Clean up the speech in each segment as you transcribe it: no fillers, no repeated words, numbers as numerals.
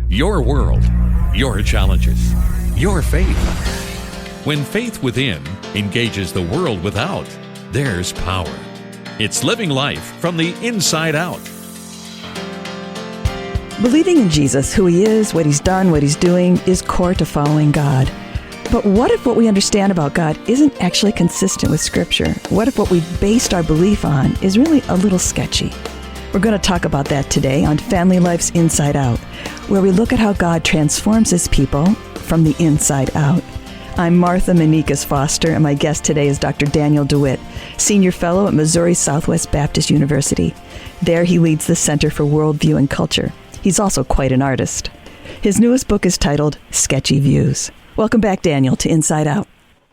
Your world, your challenges, your faith. When faith within engages the world without, there's power. It's living life from the inside out. Believing in Jesus, who he is, what he's done, what he's doing, is core to following God. But what if what we understand about God isn't actually consistent with Scripture? What if what we've based our belief on is really a little sketchy? We're going to talk about that today on Family Life's Inside Out, where we look at how God transforms his people from the inside out. I'm Martha Manikas Foster, and my guest today is Dr. Daniel DeWitt, Senior Fellow at Missouri Southwest Baptist University. There he leads the Center for Worldview and Culture. He's also quite an artist. His newest book is titled Sketchy Views. Welcome back, Daniel, to Inside Out.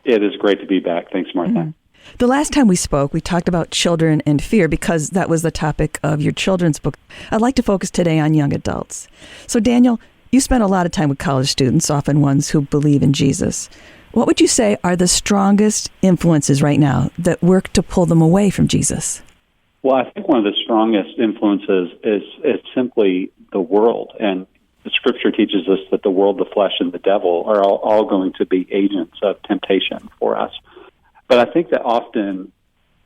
It is great to be back. Thanks, Martha. Mm-hmm. The last time we spoke, we talked about children and fear because that was the topic of your children's book. I'd like to focus today on young adults. So, Daniel, you spent a lot of time with college students, often ones who believe in Jesus. What would you say are the strongest influences right now that work to pull them away from Jesus? Well, I think one of the strongest influences is simply the world. And the Scripture teaches us that the world, the flesh, and the devil are all going to be agents of temptation for us. But I think that often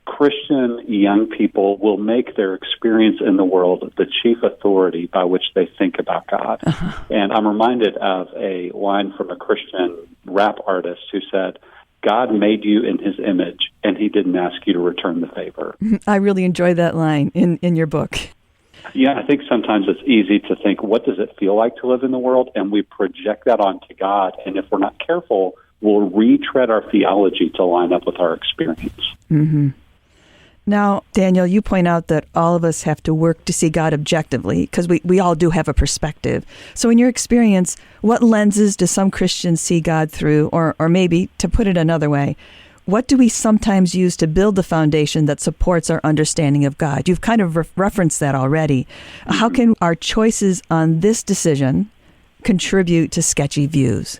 Christian young people will make their experience in the world the chief authority by which they think about God. Uh-huh. And I'm reminded of a line from a Christian rap artist who said, God made you in his image, and he didn't ask you to return the favor. I really enjoyed that line in your book. Yeah, I think sometimes it's easy to think, what does it feel like to live in the world? And we project that onto God. And if we're not careful, we'll retread our theology to line up with our experience. Mm-hmm. Now, Daniel, you point out that all of us have to work to see God objectively because we all do have a perspective. So in your experience, what lenses do some Christians see God through? Or maybe, to put it another way, what do we sometimes use to build the foundation that supports our understanding of God? You've kind of referenced that already. Mm-hmm. How can our choices on this decision contribute to sketchy views?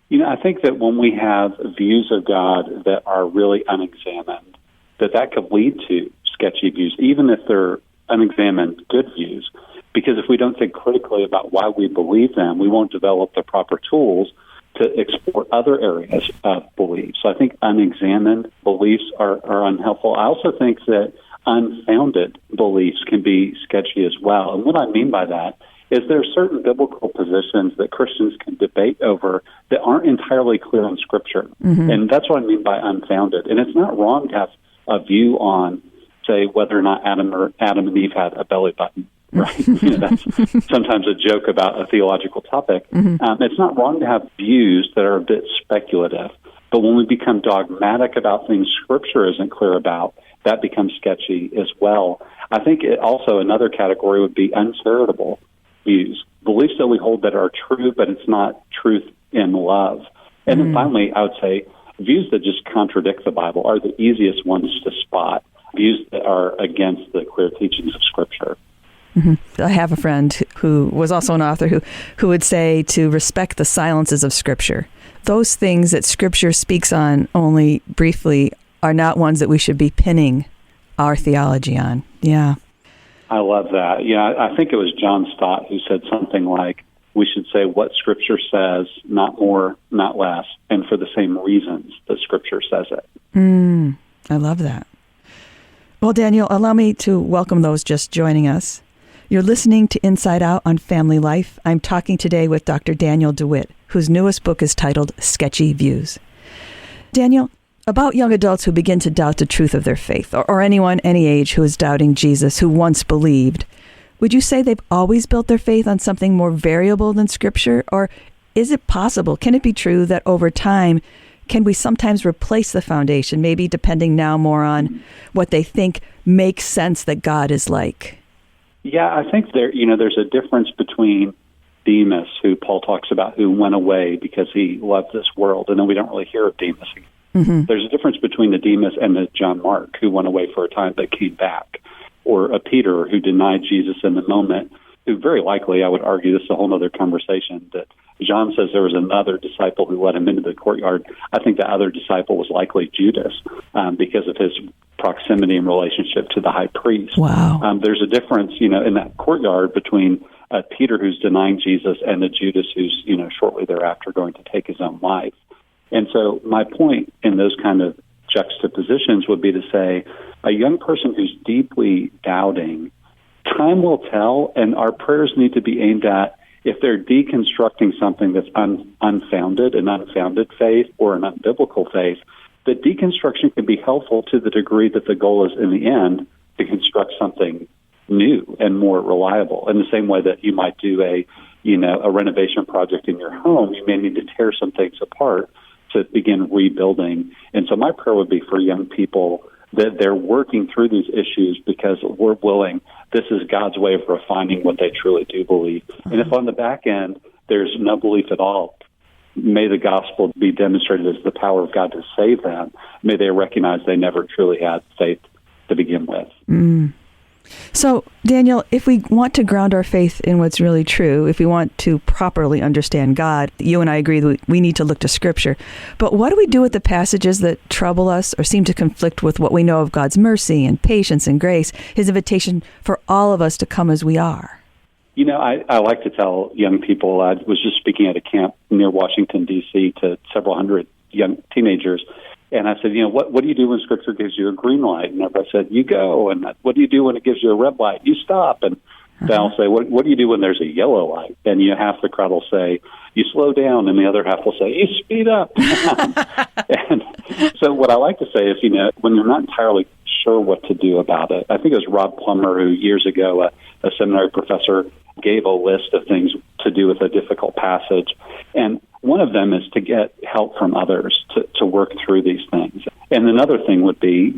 You know, I think that when we have views of God that are really unexamined, that could lead to sketchy views, even if they're unexamined good views. Because if we don't think critically about why we believe them, we won't develop the proper tools to explore other areas of belief. So I think unexamined beliefs are unhelpful. I also think that unfounded beliefs can be sketchy as well. And what I mean by that is there are certain biblical positions that Christians can debate over that aren't entirely clear in Scripture. Mm-hmm. And that's what I mean by unfounded. And it's not wrong to have a view on, say, whether or not Adam and Eve had a belly button, right? That's sometimes a joke about a theological topic. Mm-hmm. It's not wrong to have views that are a bit speculative, but when we become dogmatic about things Scripture isn't clear about, that becomes sketchy as well. I think also another category would be uncharitable views, beliefs that we hold that are true, but it's not truth in love. And then finally, I would say views that just contradict the Bible are the easiest ones to spot, views that are against the clear teachings of Scripture. Mm-hmm. I have a friend who was also an author who would say to respect the silences of Scripture. Those things that Scripture speaks on only briefly are not ones that we should be pinning our theology on. Yeah. I love that. Yeah, I think it was John Stott who said something like, we should say what Scripture says, not more, not less, and for the same reasons that Scripture says it. I love that. Well, Daniel, allow me to welcome those just joining us. You're listening to Inside Out on Family Life. I'm talking today with Dr. Daniel DeWitt, whose newest book is titled Sketchy Views. Daniel, about young adults who begin to doubt the truth of their faith, or anyone any age who is doubting Jesus, who once believed, would you say they've always built their faith on something more variable than Scripture? Or is it possible, can it be true that over time, can we sometimes replace the foundation, maybe depending now more on what they think makes sense that God is like? Yeah, I think there's a difference between Demas, who Paul talks about, who went away because he loved this world, and then we don't really hear of Demas again. Mm-hmm. There's a difference between the Demas and the John Mark, who went away for a time but came back, or a Peter who denied Jesus in the moment, who very likely, I would argue, this is a whole other conversation, that John says there was another disciple who let him into the courtyard. I think the other disciple was likely Judas because of his proximity and relationship to the high priest. Wow. There's a difference, in that courtyard between Peter who's denying Jesus, and a Judas who's, shortly thereafter going to take his own life. And so my point in those kind of juxtapositions would be to say a young person who's deeply doubting, time will tell, and our prayers need to be aimed at if they're deconstructing something that's unfounded, an unfounded faith or an unbiblical faith, that deconstruction can be helpful to the degree that the goal is, in the end, to construct something new and more reliable. In the same way that you might do a renovation project in your home, you may need to tear some things apart to begin rebuilding. And so my prayer would be for young people that they're working through these issues because we're willing. This is God's way of refining what they truly do believe. Mm-hmm. And if on the back end there's no belief at all, may the gospel be demonstrated as the power of God to save them. May they recognize they never truly had faith to begin with. Mm. So, Daniel, if we want to ground our faith in what's really true, if we want to properly understand God, you and I agree that we need to look to Scripture. But what do we do with the passages that trouble us or seem to conflict with what we know of God's mercy and patience and grace, His invitation for all of us to come as we are? I like to tell young people, I was just speaking at a camp near Washington, D.C. to several hundred young teenagers. And I said, what do you do when Scripture gives you a green light? And everybody said, you go. And what do you do when it gives you a red light? You stop. And then I'll say, what do you do when there's a yellow light? And half the crowd will say, you slow down. And the other half will say, you speed up. And so what I like to say is, when you're not entirely sure what to do about it, I think it was Rob Plummer who years ago, a seminary professor, gave a list of things to do with a difficult passage. And one of them is to get help from others to work through these things. And another thing would be,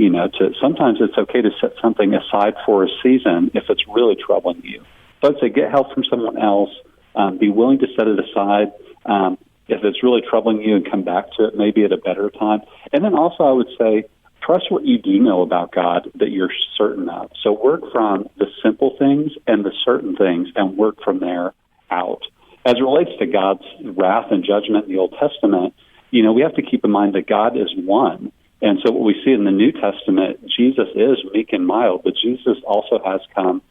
sometimes it's okay to set something aside for a season if it's really troubling you. So I'd say get help from someone else, be willing to set it aside if it's really troubling you, and come back to it maybe at a better time. And then also I would say, trust what you do know about God that you're certain of. So work from the simple things and the certain things and work from there out. As it relates to God's wrath and judgment in the Old Testament, we have to keep in mind that God is one. And so what we see in the New Testament, Jesus is meek and mild, but Jesus also has come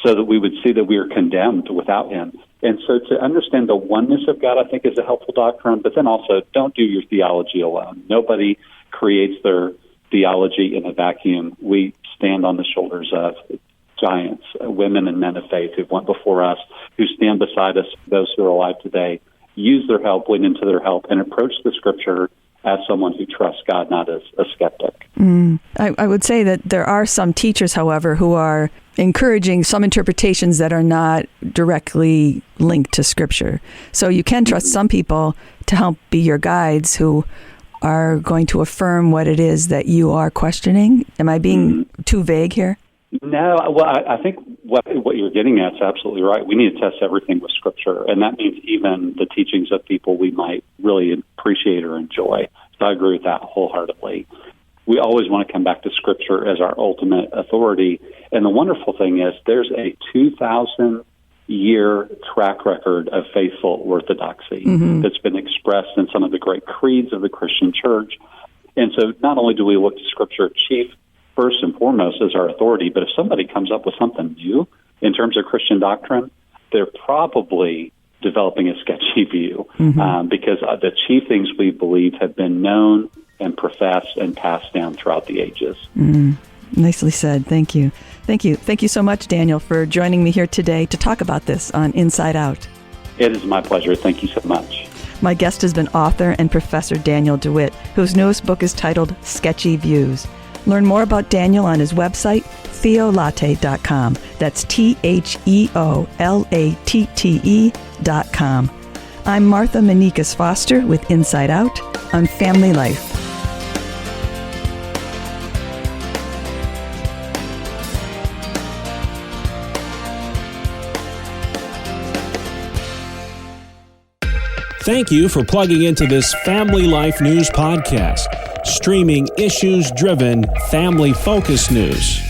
so that we would see that we are condemned without him. And so to understand the oneness of God, I think, is a helpful doctrine, but then also don't do your theology alone. Nobody creates their theology in a vacuum. We stand on the shoulders of giants, women and men of faith who went before us, who stand beside us, those who are alive today. Use their help, lean into their help, and approach the Scripture as someone who trusts God, not as a skeptic. I would say that there are some teachers, however, who are encouraging some interpretations that are not directly linked to Scripture. So you can trust some people to help be your guides who are going to affirm what it is that you are questioning. Am I being too vague here? No, well, I think what you're getting at is absolutely right. We need to test everything with Scripture, and that means even the teachings of people we might really appreciate or enjoy. So I agree with that wholeheartedly. We always want to come back to Scripture as our ultimate authority, and the wonderful thing is there's a 2,000-year track record of faithful orthodoxy that's been expressed in some of the great creeds of the Christian church. And so not only do we look to Scripture first and foremost as our authority, but if somebody comes up with something new in terms of Christian doctrine, they're probably developing a sketchy view because the chief things we believe have been known and professed and passed down throughout the ages. Nicely said. Thank you. Thank you. Thank you so much, Daniel, for joining me here today to talk about this on Inside Out. It is my pleasure. Thank you so much. My guest has been author and Professor Daniel DeWitt, whose newest book is titled Sketchy Views. Learn more about Daniel on his website, theolatte.com. That's TheoLatte.com. I'm Martha Manikas Foster with Inside Out on Family Life. Thank you for plugging into this Family Life News podcast, streaming issues-driven, family-focused news.